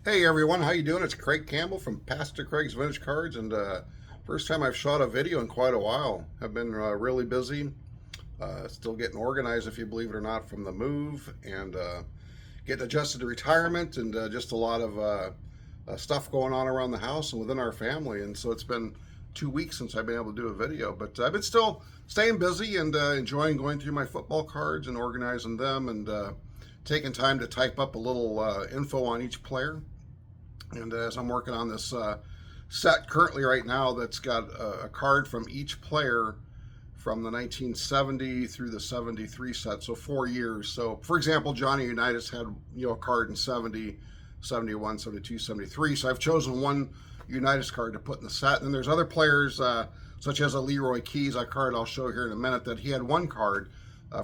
Hey everyone, how you doing? It's Craig Campbell from Pastor Craig's Vintage Cards, and first time I've shot a video in quite a while. I've been really busy, still getting organized, if you believe it or not, from the move, and getting adjusted to retirement, and just a lot of stuff going on around the house and within our family. And so it's been 2 weeks since I've been able to do a video, but I've been still staying busy and enjoying going through my football cards and organizing them, and taking time to type up a little info on each player. And as I'm working on this set currently right now, that's got a card from each player from the 1970 through the 73 set, so 4 years. So, for example, Johnny Unitas had a card in 70, 71, 72, 73. So I've chosen one Unitas card to put in the set. And then there's other players such as a Leroy Keys, a card I'll show here in a minute, that he had one card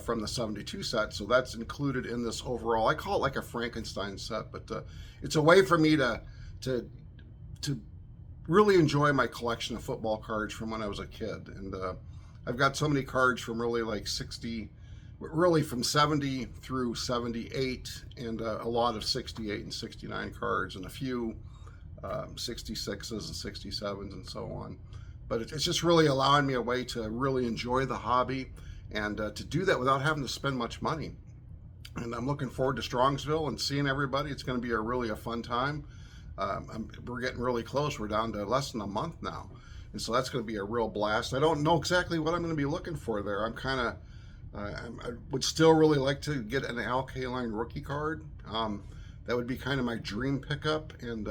from the 72 set, so that's included in this overall. I call it like a Frankenstein set, but it's a way for me to really enjoy my collection of football cards from when I was a kid. And I've got so many cards from really like 60, really from 70 through 78, and a lot of 68 and 69 cards, and a few 66s and 67s and so on. But it's just really allowing me a way to really enjoy the hobby, and to do that without having to spend much money. And I'm looking forward to Strongsville and seeing everybody. It's going to be really a fun time. We're getting really close. We're down to less than a month now, and so that's going to be a real blast. I don't know exactly what I'm going to be looking for there. I would still really like to get an Al Kaline rookie card. That would be kind of my dream pickup, and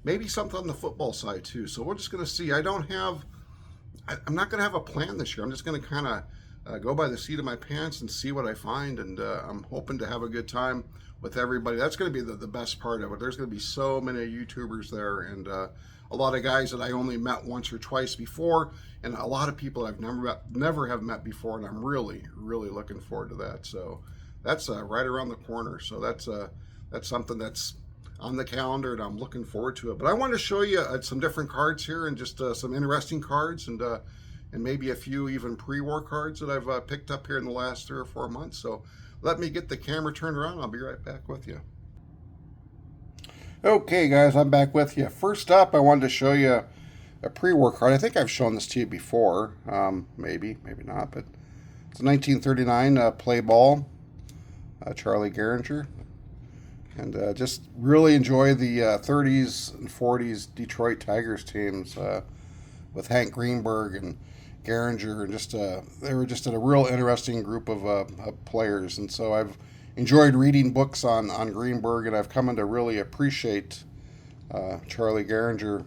maybe something on the football side too. So we're just going to see. I'm not going to have a plan this year. I'm just going to kind of go by the seat of my pants and see what I find, and I'm hoping to have a good time with everybody. That's going to be the best part of it. There's going to be so many YouTubers there, and a lot of guys that I only met once or twice before, and a lot of people I've never have met before, and I'm really looking forward to that. So that's right around the corner. So that's something that's on the calendar, and I'm looking forward to it. But I want to show you some different cards here, and just some interesting cards, and maybe a few even pre-war cards that I've picked up here in the last 3 or 4 months. So let me get the camera turned around. I'll be right back with you. Okay, guys, I'm back with you. First up, I wanted to show you a pre-war card. I think I've shown this to you before. Maybe not, but it's a 1939 play ball, Charlie Gehringer. And just really enjoy the 30s and 40s Detroit Tigers teams with Hank Greenberg and Gehringer, and they were just a real interesting group of players. And so I've enjoyed reading books on Greenberg, and I've come to really appreciate Charlie Gehringer,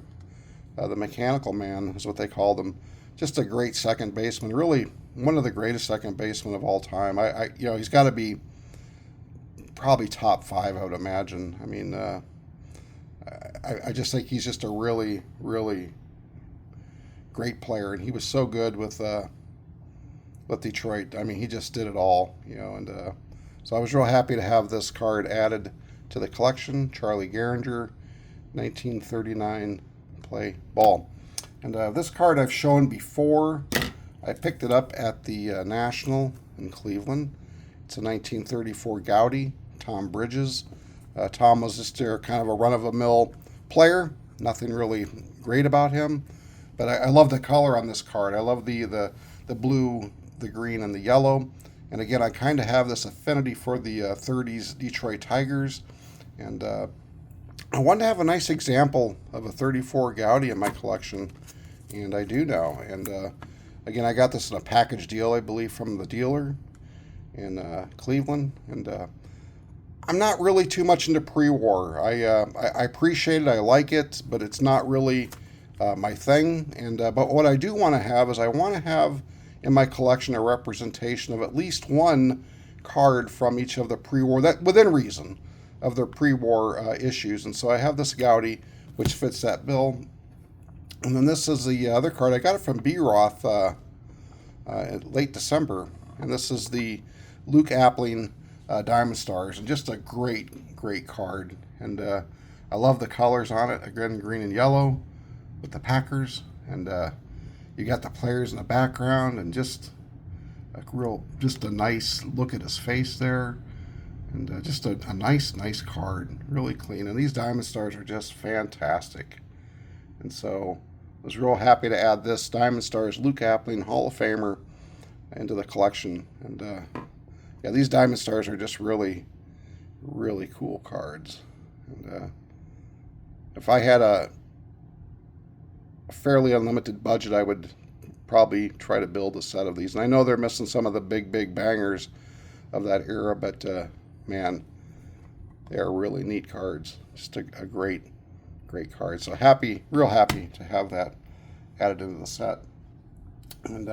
the mechanical man is what they called him. Just a great second baseman, really one of the greatest second basemen of all time. He's got to be probably top 5, I would imagine. I mean, I just think he's just a really great player, and he was so good with Detroit. I mean, he just did it all, and so I was real happy to have this card added to the collection. Charlie Gehringer, 1939 play ball. And this card I've shown before. I picked it up at the National in Cleveland. It's a 1934 Goudey, Tom Bridges. Tom was just kind of a run-of-the-mill player. Nothing really great about him. But I love the color on this card. I love the blue, the green, and the yellow. And again, I kind of have this affinity for the 30s Detroit Tigers. And I wanted to have a nice example of a 34 Goudey in my collection. And I do now. And again, I got this in a package deal, I believe, from the dealer in Cleveland. And I'm not really too much into pre-war. I appreciate it. I like it. But it's not really my thing. And but what I do want to have is I want to have in my collection a representation of at least one card from each of the pre-war, that within reason of their pre-war issues. And so I have this Goudey, which fits that bill. And then this is the other card. I got it from B. Roth late December. And this is the Luke Appling Diamond Stars. And just a great card. And I love the colors on it, again, green and yellow with the Packers. And you got the players in the background, and just a nice look at his face there. And just a nice card, really clean. And these Diamond Stars are just fantastic. And so I was real happy to add this Diamond Stars Luke Appling Hall of Famer into the collection. And yeah, these Diamond Stars are just really cool cards. And if I had a fairly unlimited budget, I would probably try to build a set of these. And I know they're missing some of the big bangers of that era, but man, they are really neat cards. Just a great card. So real happy to have that added into the set. And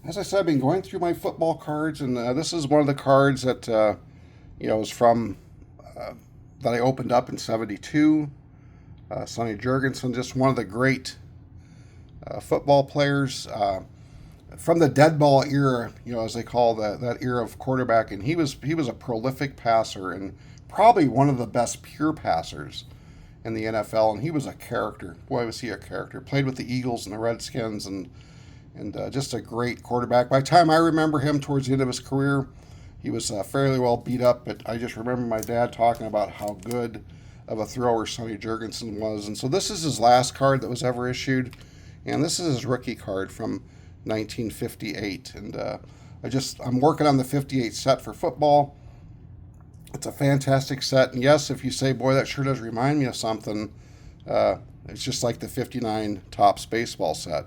as I said, I've been going through my football cards, and this is one of the cards that is from that I opened up in '72. Sonny Jurgensen, just one of the great football players from the dead ball era, as they call that era of quarterback. And he was a prolific passer and probably one of the best pure passers in the NFL. And he was a character. Boy, was he a character. Played with the Eagles and the Redskins, and just a great quarterback. By the time I remember him, towards the end of his career, he was fairly well beat up. But I just remember my dad talking about how good of a thrower Sonny Jurgensen was. And so this is his last card that was ever issued, and this is his rookie card from 1958. And I'm working on the 58 set for football. It's a fantastic set, and yes, if you say, boy, that sure does remind me of something, it's just like the 59 Topps baseball set.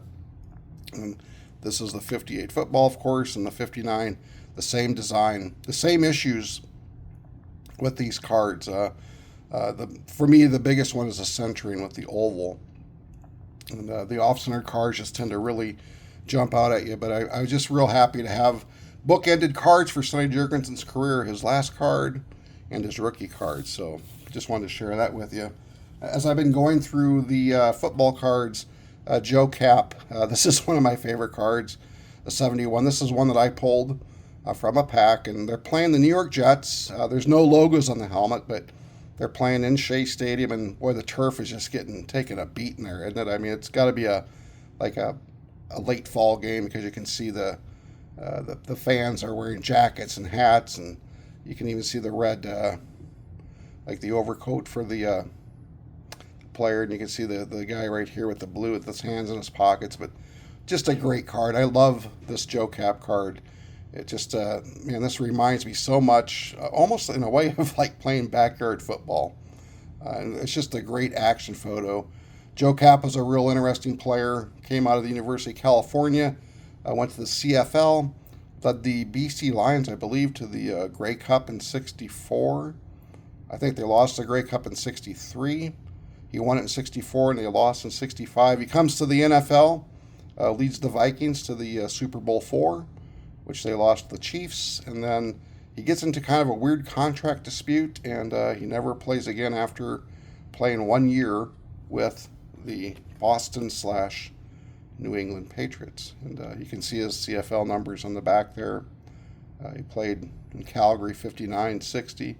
And this is the 58 football, of course, and the 59, the same design, the same issues with these cards. For me, the biggest one is the centering with the oval. And the off-centered cards just tend to really jump out at you. But I was just real happy to have bookended cards for Sonny Jurgensen's career, his last card and his rookie card. So just wanted to share that with you. As I've been going through the football cards, Joe Cap, this is one of my favorite cards, the 71. This is one that I pulled from a pack, and they're playing the New York Jets. There's no logos on the helmet, but they're playing in Shea Stadium, and boy, the turf is just taking a beating there, isn't it? I mean, it's got to be a late fall game, because you can see the fans are wearing jackets and hats, and you can even see the red, like the overcoat for the player, and you can see the guy right here with the blue with his hands in his pockets. But just a great card. I love this Joe Cap card. It just, man, this reminds me so much, almost in a way of like playing backyard football. And it's just a great action photo. Joe Cap was a real interesting player. Came out of the University of California, went to the CFL, led the BC Lions, I believe, to the Grey Cup in '64. I think they lost the Grey Cup in '63. He won it in '64, and they lost in '65. He comes to the NFL, leads the Vikings to the Super Bowl IV, which they lost to the Chiefs, and then he gets into kind of a weird contract dispute, and he never plays again after playing 1 year with the Boston/New England Patriots. And you can see his CFL numbers on the back there. He played in Calgary 59, 60,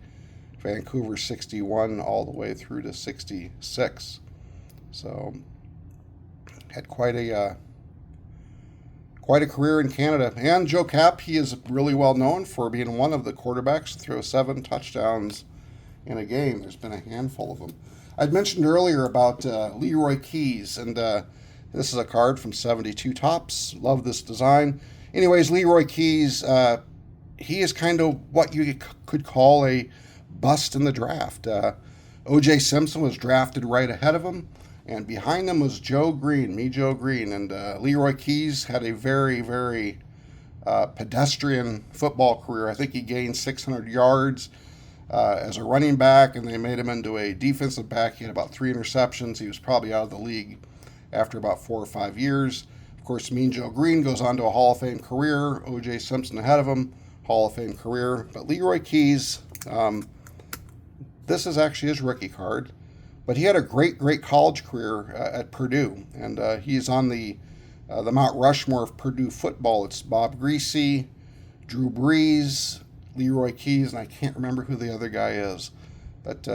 Vancouver 61, all the way through to 66. So had quite a career in Canada. And Joe Cap, he is really well known for being one of the quarterbacks to throw 7 touchdowns in a game. There's been a handful of them. I'd mentioned earlier about Leroy Keys, and this is a card from '72 Topps. Love this design. Anyways, Leroy Keys, he is kind of what you could call a bust in the draft. O.J. Simpson was drafted right ahead of him, and behind him was Joe Green, and Leroy Keys had a very pedestrian football career. I think he gained 600 yards as a running back, and they made him into a defensive back. He had about 3 interceptions. He was probably out of the league after about 4 or 5 years. Of course, Mean Joe Green goes on to a Hall of Fame career. O.J. Simpson ahead of him, Hall of Fame career. But Leroy Keys, this is actually his rookie card. But he had a great college career at Purdue, and he's on the Mount Rushmore of Purdue football. It's Bob Greasy, Drew Brees, Leroy Keys, and I can't remember who the other guy is. But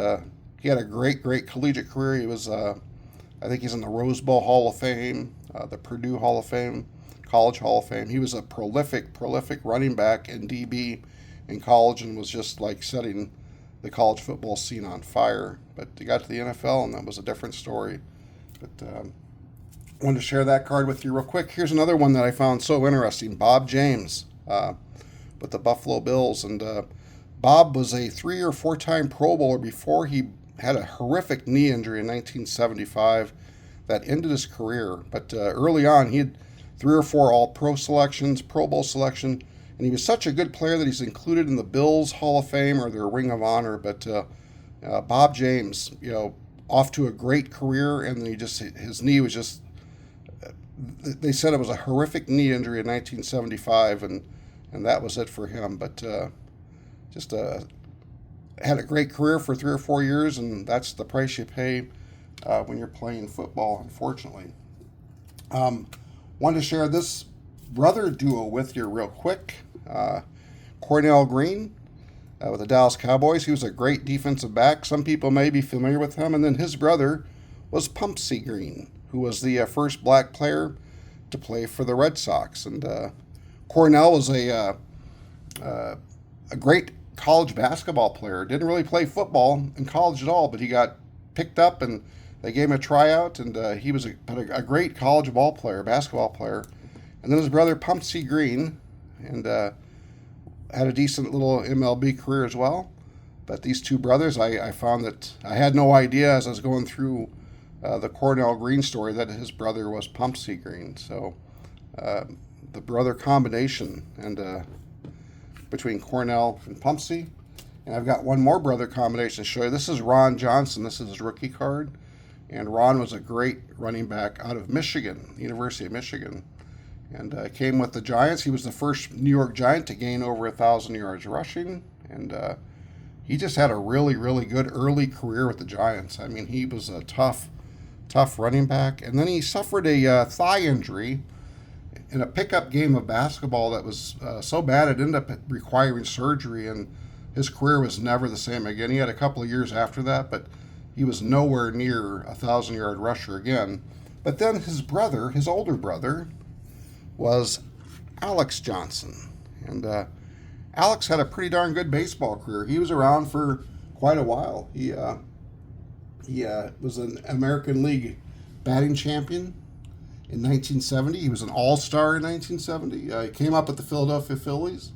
he had a great collegiate career. He was, I think he's in the Rose Bowl Hall of Fame, the Purdue Hall of Fame, College Hall of Fame. He was a prolific running back and DB in college and was just like setting the college football scene on fire. But he got to the NFL, and that was a different story. But wanted to share that card with you real quick. Here's another one that I found so interesting. Bob James with the Buffalo Bills. And Bob was a 3 or 4 time Pro Bowler before he had a horrific knee injury in 1975 that ended his career. But early on, he had 3 or 4 All-Pro selections, Pro Bowl selection, and he was such a good player that he's included in the Bills Hall of Fame or their Ring of Honor. But Bob James, off to a great career, and then his knee was just. They said it was a horrific knee injury in 1975, and that was it for him. But had a great career for 3 or 4 years, and that's the price you pay when you're playing football, unfortunately. Wanted to share this brother duo with you real quick. Cornell Green with the Dallas Cowboys. He was a great defensive back. Some people may be familiar with him. And then his brother was Pumpsie Green, who was the first black player to play for the Red Sox. And Cornell was a great college basketball player. Didn't really play football in college at all, but he got picked up and they gave him a tryout, and he was a great college basketball player. And then his brother Pumpsie Green, and had a decent little MLB career as well. But these two brothers, I found that I had no idea as I was going through the Cornell Green story that his brother was Pumpsie Green. So the brother combination and between Cornell and Pumpsie. And I've got one more brother combination to show you. This is Ron Johnson. This is his rookie card. And Ron was a great running back out of Michigan, University of Michigan. And came with the Giants. He was the first New York Giant to gain over 1,000 yards rushing. And he just had a really, really good early career with the Giants. I mean, he was a tough running back. And then he suffered a thigh injury in a pickup game of basketball that was so bad it ended up requiring surgery. And his career was never the same again. He had a couple of years after that, but he was nowhere near a 1,000-yard rusher again. But then his older brother, was Alex Johnson. And Alex had a pretty darn good baseball career. He was around for quite a while. He was an American League batting champion in 1970. He was an all-star in 1970. He came up with the Philadelphia Phillies.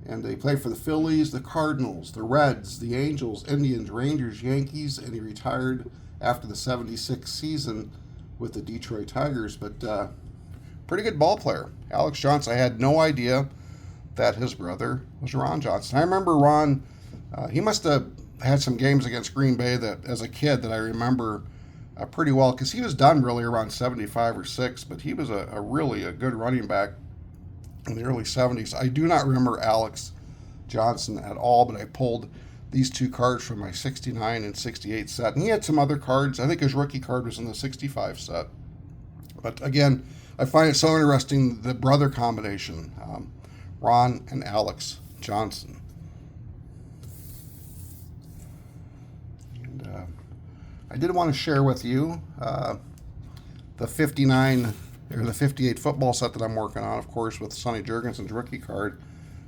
And he played for the Phillies, the Cardinals, the Reds, the Angels, Indians, Rangers, Yankees, and he retired after the 76 season with the Detroit Tigers. But pretty good ball player. Alex Johnson, I had no idea that his brother was Ron Johnson. I remember Ron, he must have had some games against Green Bay that, as a kid, that I remember pretty well, because he was done really around 75 or 6, but he was a really good running back in the early 70s. I do not remember Alex Johnson at all, but I pulled these two cards from my 69 and 68 set. And he had some other cards. I think his rookie card was in the 65 set. But again, I find it so interesting, the brother combination, Ron and Alex Johnson. And I did want to share with you the 59 or the 58 football set that I'm working on, of course, with Sonny Jurgensen's rookie card.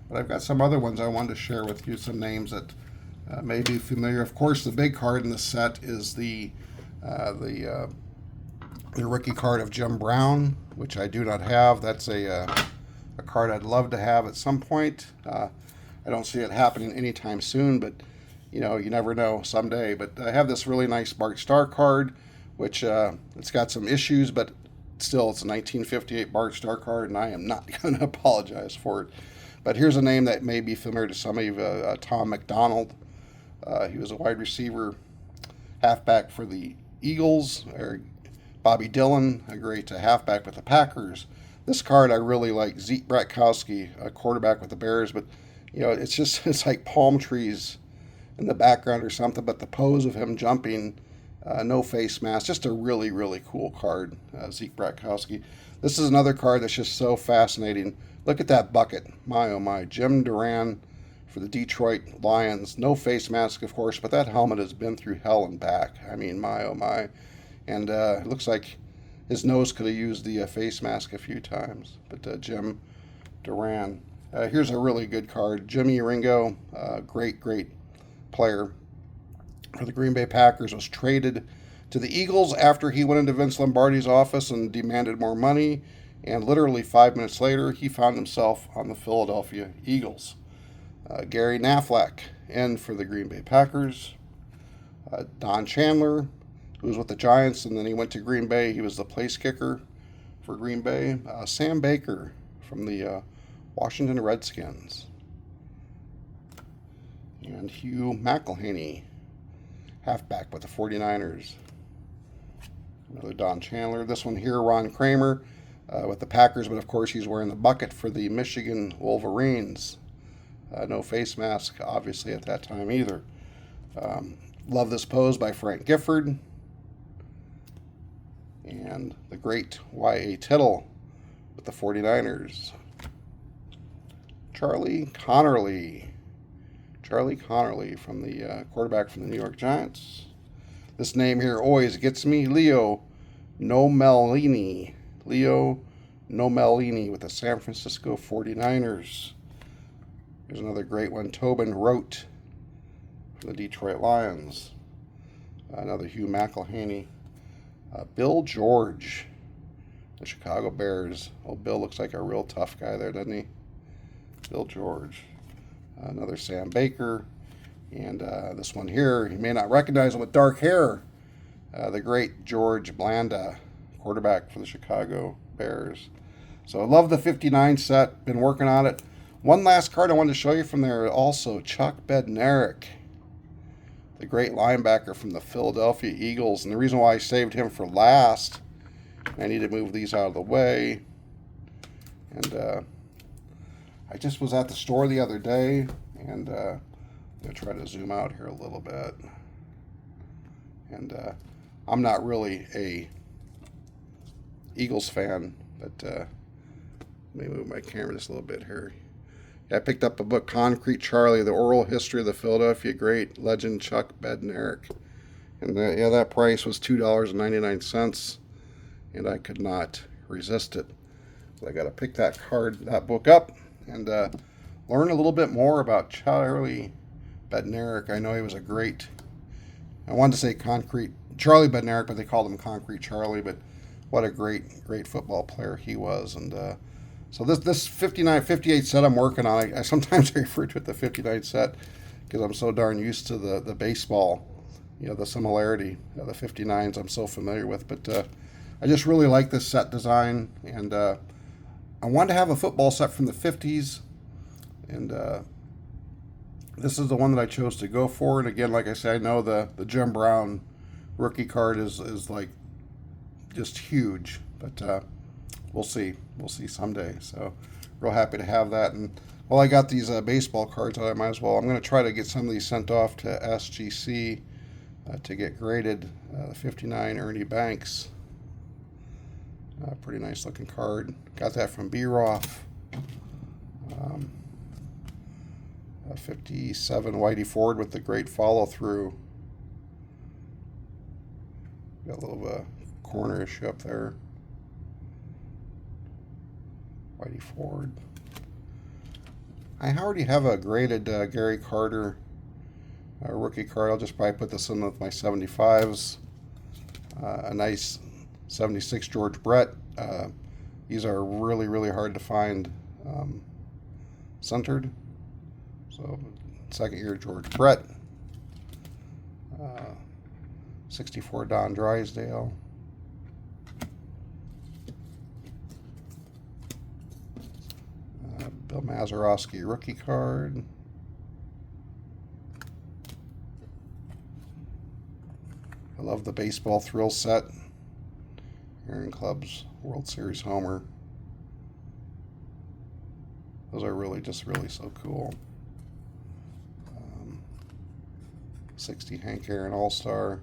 But I've got some other ones I wanted to share with you, some names that may be familiar. Of course, the big card in the set is the rookie card of Jim Brown, which I do not have. That's a card I'd love to have at some point. I don't see it happening anytime soon, but you never know someday. But I have this really nice Bart Starr card, which it's got some issues, but still, it's a 1958 Bart Starr card, and I am not going to apologize for it. But here's a name that may be familiar to some of you, Tom McDonald. He was a wide receiver, halfback for the Eagles. Or Bobby Dillon, a great halfback with the Packers. This card I really like. Zeke Bratkowski, a quarterback with the Bears. But, it's like palm trees in the background or something. But the pose of him jumping, no face mask, just a really, really cool card, Zeke Bratkowski. This is another card that's just so fascinating. Look at that bucket. My, oh my. Jim Duran for the Detroit Lions. No face mask, of course, but that helmet has been through hell and back. I mean, my, oh my. And it looks like his nose could have used the face mask a few times. But Jim Duran. Here's a really good card. Jimmy Ringo, great player for the Green Bay Packers, was traded to the Eagles after he went into Vince Lombardi's office and demanded more money. And literally 5 minutes later, he found himself on the Philadelphia Eagles. Gary Knaflack in for the Green Bay Packers. Don Chandler, who was with the Giants, and then he went to Green Bay. He was the place kicker for Green Bay. Sam Baker from the Washington Redskins. And Hugh McElhaney, halfback with the 49ers. Another Don Chandler. This one here, Ron Kramer with the Packers, but of course he's wearing the bucket for the Michigan Wolverines. No face mask, obviously, at that time either. Love This Pose by Frank Gifford. And the great Y.A. Tittle with the 49ers. Charlie Connerly from the quarterback from the New York Giants. This name here always gets me. Leo Nomellini with the San Francisco 49ers. Here's another great one. Tobin Rote from the Detroit Lions. Another Hugh McElhaney. Bill George, the Chicago Bears. Oh, Bill looks like a real tough guy there, doesn't he? Bill George. Another Sam Baker. And this one here, you may not recognize him with dark hair. The great George Blanda, quarterback for the Chicago Bears. So I love the 59 set. Been working on it. One last card I wanted to show you from there also, Chuck Bednarik, the great linebacker from the Philadelphia Eagles. And the reason why I saved him for last, I need to move these out of the way. And I just was at the store the other day, and I'm going to try to zoom out here a little bit. And I'm not really a Eagles fan, but let me move my camera just a little bit here. I picked up a book, Concrete Charlie, The Oral History of the Philadelphia Great Legend Chuck Bednarik. And that price was $2.99, and I could not resist it. So I got to pick that book up, and learn a little bit more about Charlie Bednarik. I know he was a great, I wanted to say Charlie Bednarik, but they called him Concrete Charlie, but what a great football player he was. And so this 58 set I'm working on, I sometimes refer to it the 59 set because I'm so darn used to the baseball, the similarity of the 59s I'm so familiar with. But I just really like this set design, and I wanted to have a football set from the 50s, and this is the one that I chose to go for. And again, like I said, I know the Jim Brown rookie card is like just huge, but we'll see someday. So real happy to have that. And while I got these baseball cards, I'm going to try to get some of these sent off to SGC to get graded. The 59 Ernie Banks, pretty nice looking card. Got that from B-Roth. 57 Whitey Ford with the great follow through. Got a little corner issue up there. Whitey Ford. I already have a graded Gary Carter rookie card. I'll just probably put this in with my 75s. A nice 76 George Brett. These are really hard to find centered. So second year George Brett. 64 Don Drysdale. Bill Mazeroski rookie card. I love the baseball thrill set. Aaron Club's World Series homer. Those are really so cool. 60 Hank Aaron All-Star.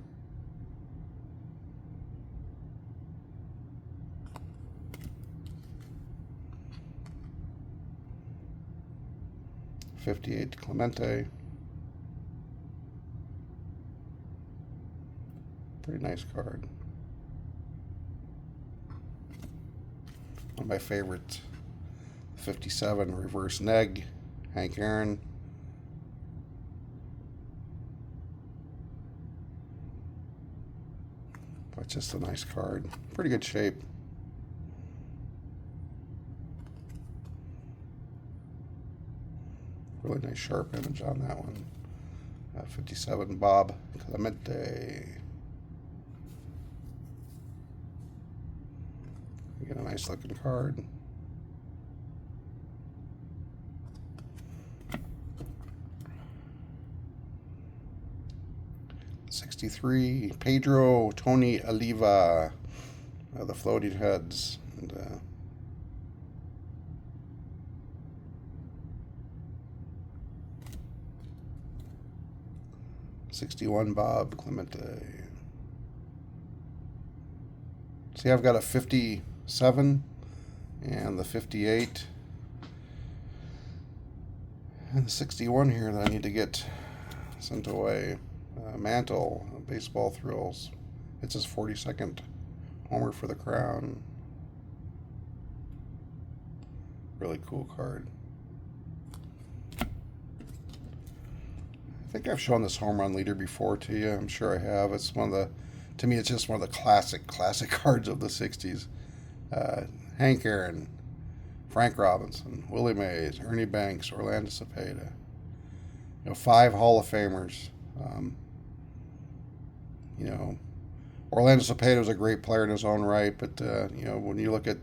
'58 Clemente. Pretty nice card. One of my favorite 57 reverse neg, Hank Aaron. But just a nice card. Pretty good shape. Really nice sharp image on that one. 57 Bob Clemente. You get a nice looking card. '63 Pedro Tony Oliva, the floating heads, and 61 Bob Clemente. See, I've got a 57 and the 58 and the 61 here that I need to get sent away. Mantle, Baseball Thrills. It's his 42nd homer for the Crown. Really cool card. I think I've shown this home run leader before to you. I'm sure I have. It's one of the, to me, it's just one of the classic cards of the 60s. Hank Aaron, Frank Robinson, Willie Mays, Ernie Banks, Orlando Cepeda. 5 Hall of Famers. Orlando Cepeda was a great player in his own right, but when you look at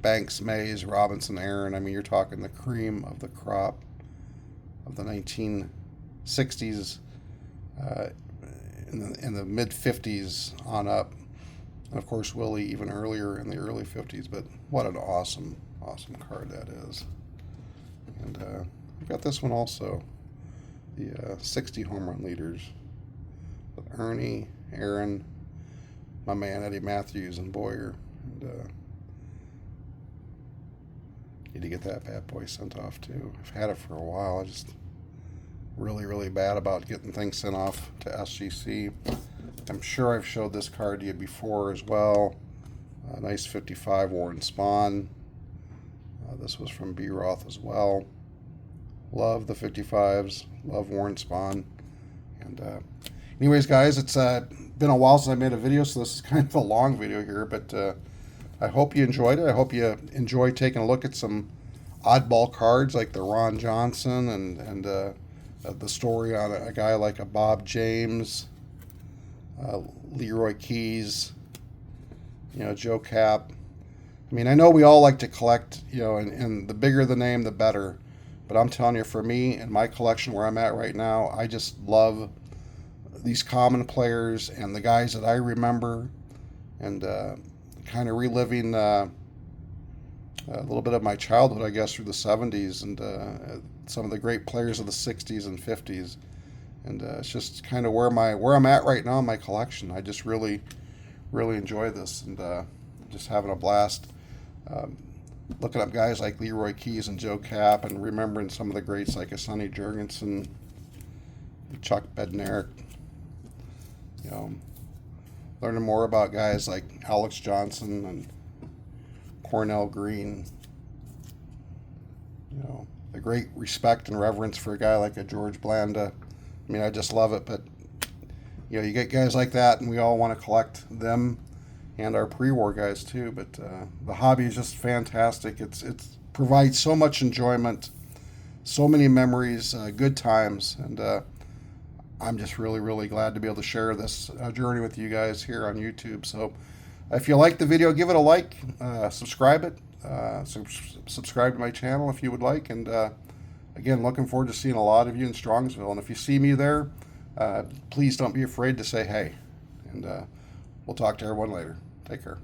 Banks, Mays, Robinson, Aaron, I mean, you're talking the cream of the crop of the 1960s, in the mid 50s on up, and of course Willie even earlier in the early 50s. But what an awesome card that is. And I've got this one also, the 60 home run leaders with Ernie, Aaron, my man Eddie Matthews, and Boyer. And need to get that bad boy sent off too. I've had it for a while. I just really bad about getting things sent off to SGC. I'm sure I've showed this card to you before as well. A nice 55 Warren Spahn. This was from B. Roth as well. Love the 55s. Love Warren Spahn. And anyways, guys, it's been a while since I made a video, so this is kind of a long video here, but I hope you enjoyed it. I hope you enjoy taking a look at some oddball cards like the Ron Johnson and the story on a guy like a Bob James, Leroy Keys, Joe Cap. I mean, I know we all like to collect, and the bigger the name, the better. But I'm telling you, for me and my collection where I'm at right now, I just love these common players and the guys that I remember, and kind of reliving a little bit of my childhood, I guess, through the 70s and some of the great players of the 60s and 50s. And it's just kind of where I'm at right now in my collection. I just really enjoy this, and just having a blast looking up guys like Leroy Keys and Joe Cap, and remembering some of the greats like a Sonny Jurgensen, Chuck Bednarik. Learning more about guys like Alex Johnson and Cornell Green. The great respect and reverence for a guy like a George Blanda. I mean, I just love it. But you get guys like that, and we all want to collect them and our pre-war guys too. But the hobby is just fantastic. It provides so much enjoyment, so many memories, good times, and I'm just really glad to be able to share this journey with you guys here on YouTube. So if you like the video, give it a like, subscribe to my channel if you would like. And again, looking forward to seeing a lot of you in Strongsville. And if you see me there, please don't be afraid to say hey. And we'll talk to everyone later. Take care.